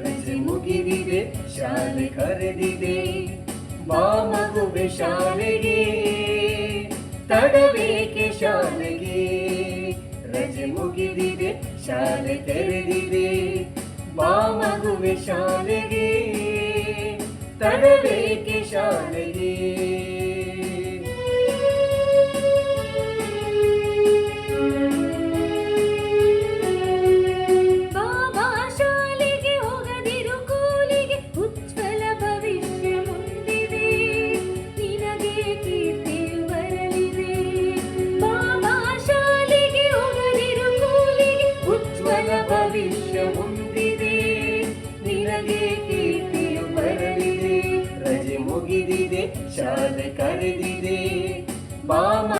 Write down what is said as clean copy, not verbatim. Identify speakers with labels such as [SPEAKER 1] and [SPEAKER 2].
[SPEAKER 1] ರಜೆ ಮುಗಿದಿದೆ, ಶಾಲೆ ಕರೆದಿದೆ, ಬಾ ಮಗುವೆ ಶಾಲೆಗೆ, ತಡವೇಕೆ ಶಾಲೆಗೆ. ರಜೆ ಮುಗಿದಿದೆ, ಶಾಲೆ ತೆರೆದಿದೆ, ಬಾ ಮಗುವೆ ಶಾಲೆಗೆ, ತಡವೇಕೆ ಶಾಲೆಗೆ.